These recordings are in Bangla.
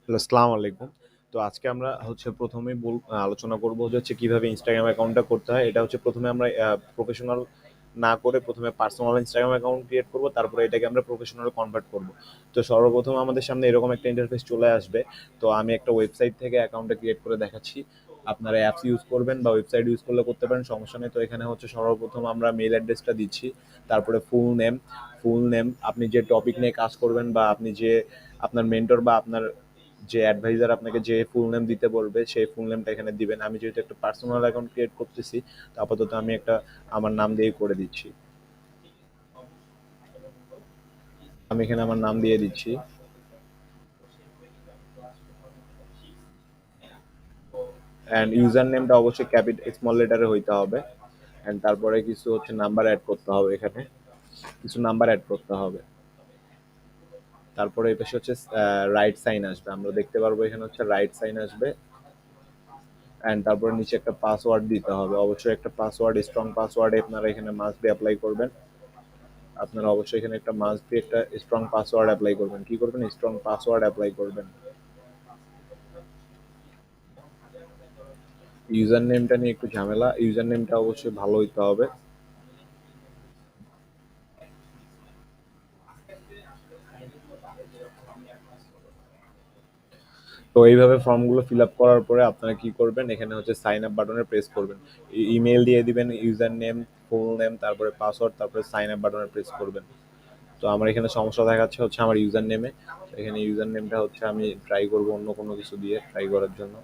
হ্যালো, আসসালামু আলাইকুম। তো আজকে আমরা প্রথমেই আলোচনা করব কিভাবে Instagram অ্যাকাউন্টটা করতে হয়। এটা প্রথমে আমরা প্রফেশনাল না করে প্রথমে পার্সোনাল Instagram অ্যাকাউন্ট ক্রিয়েট করব। তারপরে এটাকে আমরা প্রফেশনাল এ কনভার্ট করব। তো সর্বপ্রথম আমাদের সামনে এরকম একটা ইন্টারফেস চলে আসবে। তো আমি একটা ওয়েবসাইট থেকে অ্যাকাউন্টটা ক্রিয়েট করে দেখাচ্ছি। আপনারা অ্যাপস ইউজ করবেন বা ওয়েবসাইট ইউজ করলে করতে পারেন, সমস্যা নেই। তো এখানে সর্বপ্রথম আমরা মেইল অ্যাড্রেসটা দিচ্ছি। তারপরে ফুল নেম আপনি যে টপিক নিয়ে কাজ করবেন বা আপনি যে আপনার মেন্টর বা আপনার যে অ্যাডভাইজার আপনাকে যে ফুল নেম দিতে বলবে সেই ফুল নেমটা এখানে দিবেন। আমি যেহেতু একটা পার্সোনাল অ্যাকাউন্ট ক্রিয়েট করতেছি, তো আপাতত আমি একটা আমার নাম দিয়েই করে দিচ্ছি। আমি এখানে আমার নাম দিয়ে দিচ্ছি। অ্যান্ড ইউজার নেমটা অবশ্যই স্মল লেটারে হইতে হবে। অ্যান্ড তারপরে কিছু নাম্বার অ্যাড করতে হবে, এখানে কিছু নাম্বার অ্যাড করতে হবে। তারপরে এই পাশে রাইট সাইন আসবে, আমরা দেখতে পারবো এখানে রাইট সাইন আসবে। অ্যান্ড তারপরে নিচে একটা পাসওয়ার্ড দিতে হবে, অবশ্যই একটা পাসওয়ার্ড, স্ট্রং পাসওয়ার্ড আপনারা এখানে মাস্ট বি অ্যাপ্লাই করবেন। আপনারা অবশ্যই এখানে একটা মাস্ট বি একটা স্ট্রং পাসওয়ার্ড অ্যাপ্লাই করবেন। কি করবেন? স্ট্রং পাসওয়ার্ড অ্যাপ্লাই করবেন। ইউজার নেমটা নিয়ে একটু ঝামেলা, ইউজার নেমটা অবশ্যই ভালো হইতে হবে। তো এইভাবে ফর্মগুলো ফিল আপ করার পরে আপনারা কি করবেন? এখানে সাইন আপ বাটনে প্রেস করবেন। ইমেল দিয়ে দিবেন, ইউজার নেম, ফুল নেম, তারপরে পাসওয়ার্ড, তারপরে সাইন আপ বাটনে প্রেস করবেন। তো আমার এখানে সমস্যা দেখাচ্ছে আমার ইউজার নেমে। এখানে ইউজার নেমটা আমি ট্রাই করব অন্য কোনো কিছু দিয়ে ট্রাই করার জন্য।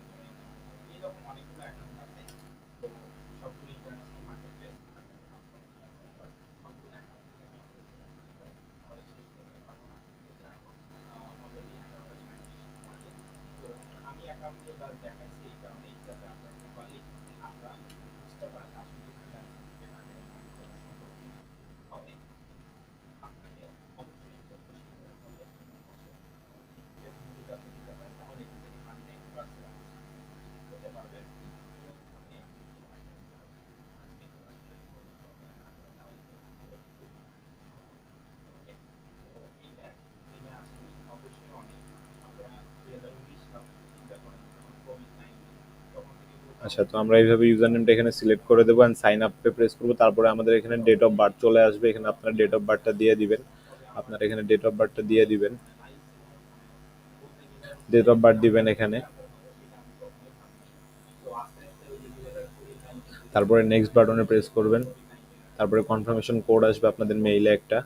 আচ্ছা, তো আমরা এইভাবে ইউজার নেমটা এখানে সিলেক্ট করে দেবো অ্যান্ড সাইন আপে প্রেস করবো। তারপরে আমাদের এখানে ডেট অফ বার্থ চলে আসবে। এখানে আপনার ডেট অফ বার্থটা দিয়ে দিবেন। আপনার এখানে ডেট অফ বার্থটা দিয়ে দিবেন, ডেট অফ বার্থ দিবেন এখানে। তারপরে নেক্সট বাটনে প্রেস করবেন। তারপরে কনফার্মেশন কোড আসবে আপনাদের মেইলে একটা।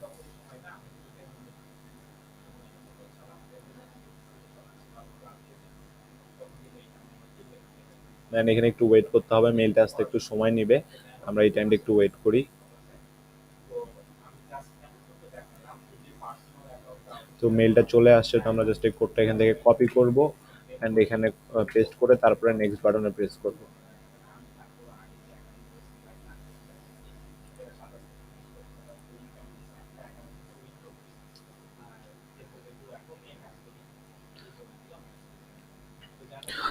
দেন এখানে একটু ওয়েট করতে হবে, মেইলটা আসতে একটু সময় নেবে। আমরা এই টাইমটা একটু ওয়েট করি। তো মেইলটা চলে আসছে, তো আমরা জাস্ট এই কোডটা এখান থেকে কপি করব অ্যান্ড এখানে পেস্ট করে তারপরে নেক্সট বাটনে প্রেস করব।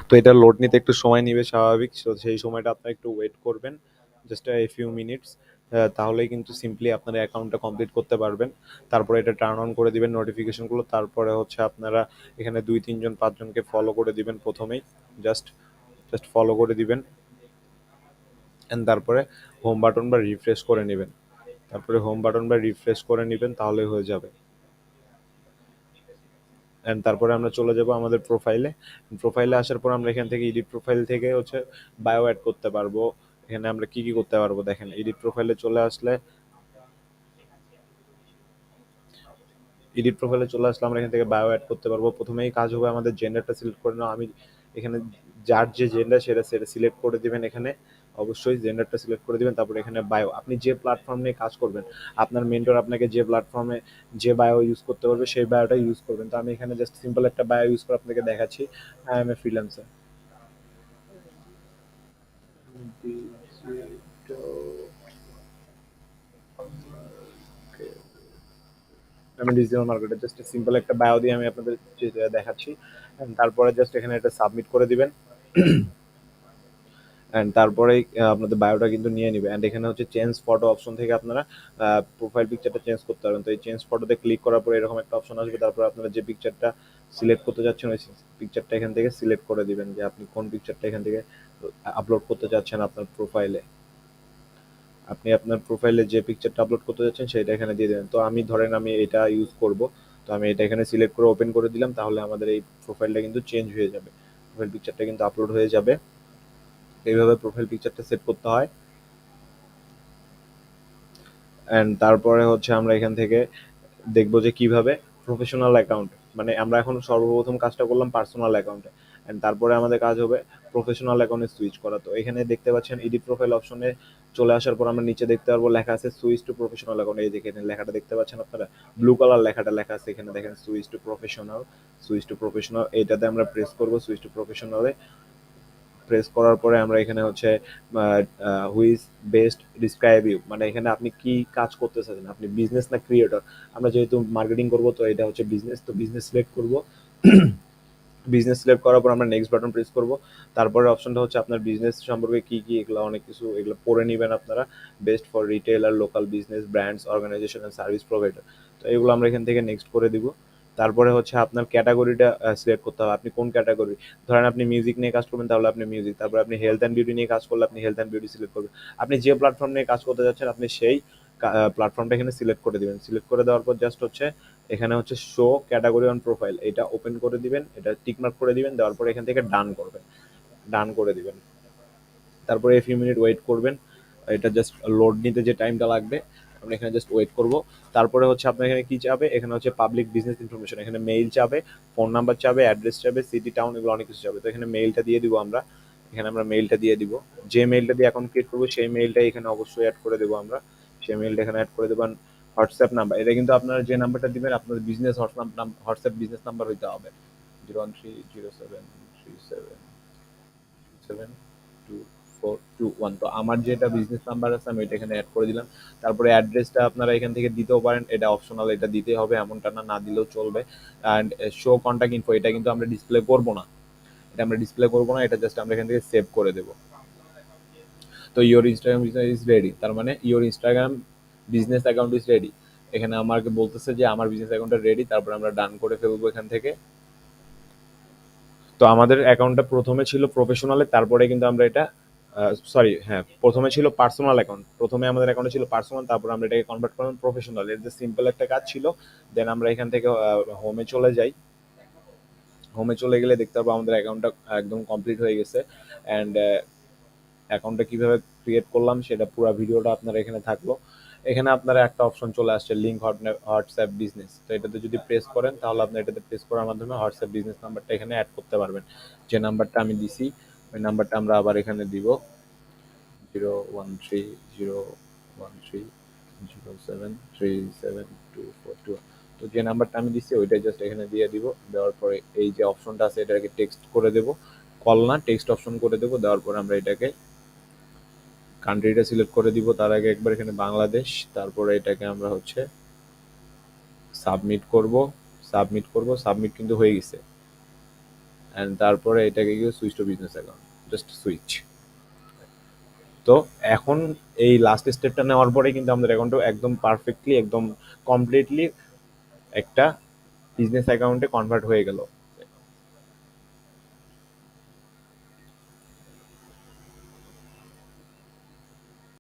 তো এটা লোড নিতে একটু সময় নিবে, স্বাভাবিক। তো সেই সময়টা আপনারা একটু ওয়েট করবেন, জাস্ট এ ফিউ মিনিটস। তাহলেই কিন্তু সিম্পলি আপনার অ্যাকাউন্টটা কমপ্লিট করতে পারবেন। তারপরে এটা টার্ন অন করে দিবেন নোটিফিকেশনগুলো। তারপরে আপনারা এখানে 2 3 জন 5 জনকে ফলো করে দিবেন প্রথমেই। জাস্ট জাস্ট ফলো করে দিবেন অ্যান্ড তারপরে হোম বাটন বা রিফ্রেশ করে নেবেন। তারপরে হোম বাটন বা রিফ্রেশ করে নেবেন, তাহলে হয়ে যাবে। অ্যান্ড তারপরে আমরা চলে যাব আমাদের প্রোফাইলে। প্রোফাইলে আসার পর আমরা এখান থেকে এডিট প্রোফাইল থেকে বায়ো অ্যাড করতে পারবো। এখানে আমরা কি কি করতে পারবো দেখেন, এডিট প্রোফাইলে চলে আসলে, আমরা এখান থেকে বায়ো অ্যাড করতে পারবো। প্রথমেই কাজ হবে আমাদের জেন্ডারটা সিলেক্ট করে নাও। আমি এখানে যার যে জেন্ডার সেটা সেটা সিলেক্ট করে দিবেন। এখানে অবশ্যই জেন্ডারটা সিলেক্ট করে দিবেন। তারপরে এখানে বায়ো, আপনি যে প্ল্যাটফর্ম নিয়ে কাজ করবেন, আপনার মেন্টর আপনাকে যে প্ল্যাটফর্মে যে বায়ো ইউজ করতে পারবে সেই বায়োটা ইউজ করবেন। তো আমি এখানে জাস্ট সিম্পল একটা বায়ো ইউজ করে আপনাকে দেখাচ্ছি। I M a freelancer. আমি ডিজিটাল মার্কেটে জাস্ট সিম্পল একটা বায়ো দিয়ে আমি আপনাদের দেখাচ্ছি। And তারপরে জাস্ট এখানে এটা সাবমিট করে দিবেন। অ্যান্ড তারপরেই আপনাদের বায়োটা কিন্তু নিয়ে নিবে। অ্যান্ড এখানে হচ্ছে চেঞ্জ ফটো অপশন থেকে আপনারা প্রোফাইল পিকচারটা চেঞ্জ করতে পারবেন। তো এই চেঞ্জ ফটোতে ক্লিক করার পরে এরকম একটা অপশন আসবে, তারপর আপনারা যে পিকচারটা সিলেক্ট করতে যাচ্ছেন ওই পিকচারটা এখান থেকে সিলেক্ট করে দিবেন যে আপনি কোন পিকচারটা এখান থেকে আপলোড করতে যাচ্ছেন আপনার প্রোফাইলে। আপনি আপনার প্রোফাইলে যে পিকচারটা আপলোড করতে যাচ্ছেন সেটা এখানে দিয়ে দেবেন। তো আমি ধরেন আমি এটা ইউজ করব, তো আমি এটা এখানে সিলেক্ট করে ওপেন করে দিলাম, তাহলে আমাদের এই প্রোফাইলটা কিন্তু চেঞ্জ হয়ে যাবে, প্রোফাইল পিকচারটা কিন্তু আপলোড হয়ে যাবে। এইভাবে প্রোফাইল পিকচারটা সেট করতে হয়। অ্যান্ড তারপরে হচ্ছে আমরা এখান থেকে দেখবো যে কিভাবে প্রফেশনাল অ্যাকাউন্ট, মানে আমরা এখন সর্বপ্রথম কাজটা করলাম পার্সোনাল অ্যাকাউন্টে, অ্যান্ড তারপরে আমাদের কাজ হবে প্রফেশনাল অ্যাকাউন্টে সুইচ করা। তো এখানে দেখতে পাচ্ছেন এডিট প্রোফাইল অপশনে চলে আসার পর আমরা নিচে দেখতে পারবো লেখা আছে সুইচ টু প্রফেশনাল অ্যাকাউন্ট। এই দেখেন লেখাটা দেখতে পাচ্ছেন আপনারা, ব্লু কালার লেখাটা লেখা আছে এখানে দেখেন switch to professional, switch to professional, এইটাতে আমরা প্রেস করবো সুইচ টু প্রফেশনালে। প্রেস করার পরে আমরা এখানে হচ্ছে হুইজ বেস্ট ডিসক্রাইব ইউ, মানে এখানে আপনি কি কাজ করতে চাচ্ছেন, আপনি বিজনেস না ক্রিয়েটর। আমরা যেহেতু মার্কেটিং করব তো এটা হচ্ছে বিজনেস, তো বিজনেস সিলেক্ট করব। বিজনেস সিলেক্ট করার পর আমরা নেক্সট বাটন প্রেস করব। তারপরে অপশনটা হচ্ছে আপনার বিজনেস সম্পর্কে কি কি, এগুলো অনেক কিছু, এগুলো পড়ে নেবেন আপনারা। Best for retailer, local business, brands, organization and service provider. তো এগুলো আমরা এখান থেকে নেক্সট করে দিব। তারপরে হচ্ছে আপনার ক্যাটাগরিটা সিলেক্ট করতে হবে, আপনি কোন ক্যাটাগরি। ধরেন আপনি মিউজিক নিয়ে কাজ করবেন তাহলে আপনি মিউজিক, তারপর আপনি হেলথ অ্যান্ড বিউটি নিয়ে কাজ করলে আপনি হেলথ অ্যান্ড বিউটি সিলেক্ট করবেন। আপনি যে প্ল্যাটফর্ম নিয়ে কাজ করতে যাচ্ছেন আপনি সেই প্ল্যাটফর্মটা এখানে সিলেক্ট করে দিবেন। সিলেক্ট করে দেওয়ার পর জাস্ট হচ্ছে এখানে হচ্ছে শো ক্যাটাগরি অন প্রোফাইল, এটা ওপেন করে দিবেন, এটা টিক মার্ক করে দিবেন, দেওয়ার পরে এখান থেকে ডান করবেন, ডান করে দিবেন। তারপরে ফিউ মিনিট ওয়েট করবেন, এটা জাস্ট লোড নিতে যে টাইমটা লাগবে আমরা এখানে জাস্ট ওয়েট করব। তারপরে হচ্ছে আপনার এখানে কি চাবে, এখানে হচ্ছে পাবলিক বিজনেস ইনফরমেশন, এখানে মেইল চাবে, ফোন নাম্বার চাবে, অ্যাড্রেস চাবে, সিটি টাউন, এগুলো অনেক কিছু চাবে। তো এখানে মেইলটা দিয়ে দিব আমরা, এখানে আমরা মেইলটা দিয়ে দিব। যে মেইলটা দিয়ে অ্যাকাউন্ট ক্রিয়েট করবো সেই মেইলটা এখানে অবশ্যই অ্যাড করে দেবো আমরা, সেই মেইলটা এখানে অ্যাড করে দেবেন। হোয়াটসঅ্যাপ নাম্বার, এটা কিন্তু আপনারা যে নাম্বারটা দিবেন আপনার বিজনেস হোয়াটসঅ্যাপ বিজনেস নাম্বার হইতে হবে, 0130737 টু আমার যেটা বিজনেস নাম্বার আছে আমি এটা এখানে অ্যাড করে দিলাম। তারপরে অ্যাড্রেসটা আপনারা এখান থেকে দিতেও পারেন, এটা অপশনাল, এটা দিতে হবে এমনটা না, না দিলেও চলবে। অ্যান্ড শো কন্ট্যাক্ট ইনফো, এটা কিন্তু আমরা ডিসপ্লে করব না, এটা আমরা ডিসপ্লে করব না, এটা জাস্ট আমরা এখান থেকে সেভ করে দেব। তো your Instagram business is ready, তার মানে your Instagram business account is ready. এখানে আমাকে বলতেছে যে আমার বিজনেস অ্যাকাউন্টটা রেডি, তারপরে আমরা ডান করে ফেলবো এখান থেকে। তো আমাদের অ্যাকাউন্টটা প্রথমে ছিল প্রফেশনালে, তারপরে কিন্তু আমরা এটা সরি হ্যাঁ প্রথমে ছিল পার্সোনাল অ্যাকাউন্ট, প্রথমে আমাদের অ্যাকাউন্টে ছিল পার্সোনাল, তারপর আমরা এটাকে কনভার্ট করলাম প্রফেশনাল। এর যে সিম্পল একটা কাজ ছিল। দেন আমরা এখান থেকে হোমে চলে যাই, হোমে চলে গেলে দেখতে পাবো আমাদের অ্যাকাউন্টটা একদম কমপ্লিট হয়ে গেছে। অ্যান্ড অ্যাকাউন্টটা কিভাবে ক্রিয়েট করলাম সেটা পুরো ভিডিওটা আপনার এখানে থাকলো। এখানে আপনারা একটা অপশন চলে আসছে লিঙ্ক হোয়াটসঅ্যাপ বিজনেস, তো এটাতে যদি প্রেস করেন তাহলে আপনি এটাতে প্রেস করার মাধ্যমে হোয়াটসঅ্যাপ বিজনেস নাম্বারটা এখানে অ্যাড করতে পারবেন। যে নাম্বারটা আমি দিছি ওই নাম্বারটা আমরা আবার এখানে দিব, 0130130737242। তো যে নাম্বারটা আমি দিচ্ছি ওইটাই জাস্ট এখানে দিয়ে দিব। দেওয়ার পরে এই যে অপশনটা আছে এটাকে টেক্সট করে দেব, কল না টেক্সট অপশন করে দেব। দেওয়ার পরে আমরা এটাকে কান্ট্রিটা সিলেক্ট করে দিব, তার আগে একবার এখানে বাংলাদেশ, তারপরে এটাকে আমরা হচ্ছে সাবমিট করব, সাবমিট কিন্তু হয়ে গেছে। অ্যান্ড তারপরে এটাকে গিয়ে switch to business account, just switch. তো এখন এই লাস্ট স্টেপটা নেওয়ার পরে কিন্তু আমাদের অ্যাকাউন্টটা একদম পারফেক্টলি একদম কমপ্লিটলি একটা বিজনেস অ্যাকাউন্টে কনভার্ট হয়ে গেল।